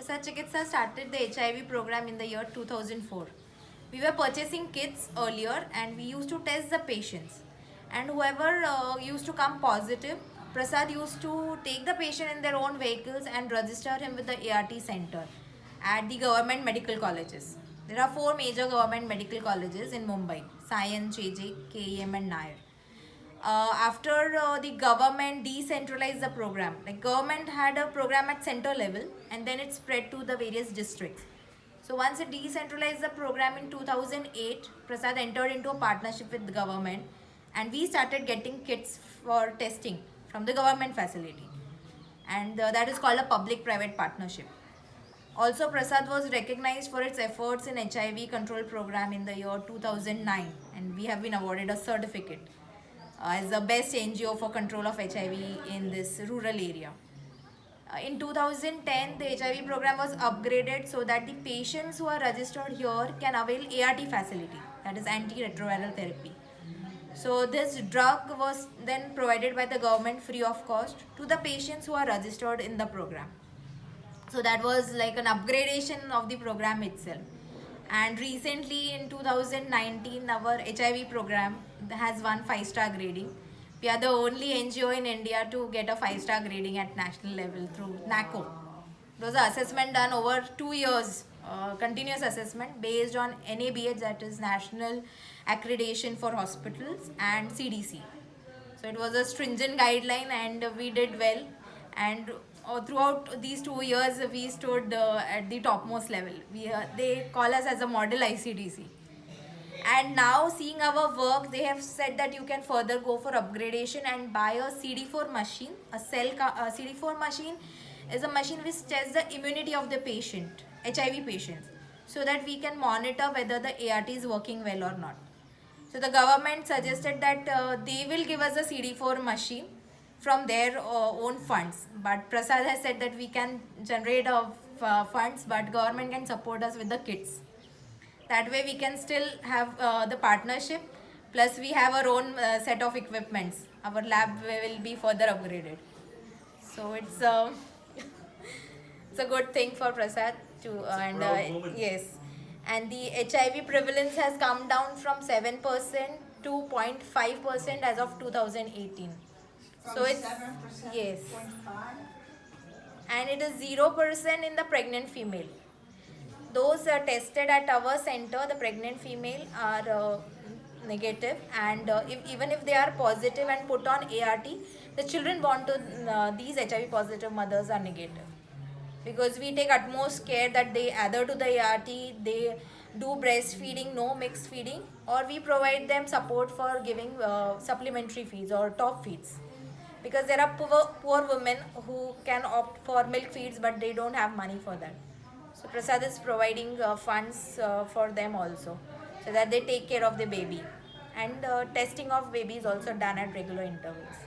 Prasad Chikitsa started the HIV program in the year 2004. We were purchasing kits earlier and we used to test the patients. And whoever used to come positive, Prasad used to take the patient in their own vehicles and register him with the ART center at the government medical colleges. There are 4 major government medical colleges in Mumbai: Sion, JJ, KEM and Nair. After the government decentralized the program, like government had a program at center level and then it spread to the various districts. So once it decentralized the program in 2008, Prasad entered into a partnership with the government and we started getting kits for testing from the government facility, and that is called a public-private partnership. Also, Prasad was recognized for its efforts in HIV control program in the year 2009, and we have been awarded a certificate as the best NGO for control of HIV in this rural area. In 2010, the HIV program was upgraded so that the patients who are registered here can avail ART facility, that is antiretroviral therapy. So this drug was then provided by the government free of cost to the patients who are registered in the program. So that was like an upgradation of the program itself. And recently in 2019, our HIV program has won 5-star grading. We are the only NGO in India to get a 5-star grading at national level through NACO. It was an assessment done over 2 years, continuous assessment based on NABH, that is National Accreditation for Hospitals, and CDC. So it was a stringent guideline and we did well. And throughout these 2 years, we stood at the topmost level. They call us as a model ICDC. And now seeing our work, they have said that you can further go for upgradation and buy a CD4 machine. A CD4 machine is a machine which tests the immunity of the patient, HIV patients, so that we can monitor whether the ART is working well or not. So the government suggested that they will give us a CD4 machine from their own funds. But Prasad has said that we can generate funds, but government can support us with the kits. That way we can still have the partnership, plus we have our own set of equipments. Our lab will be further upgraded. So it's it's a good thing for Prasad to and yes. And the HIV prevalence has come down from 7% to 0.5% as of 2018. So it's 7%, yes, 0.5. and it is 0% in the pregnant female. Those tested at our center, the pregnant female, are negative, and even if they are positive and put on ART, the children born to these HIV positive mothers are negative, because we take utmost care that they adhere to the ART, they do breastfeeding, no mixed feeding, or we provide them support for giving supplementary feeds or top feeds, because there are poor women who can opt for milk feeds but they don't have money for that. So Prasad is providing funds for them also, so that they take care of the baby, and testing of baby is also done at regular intervals.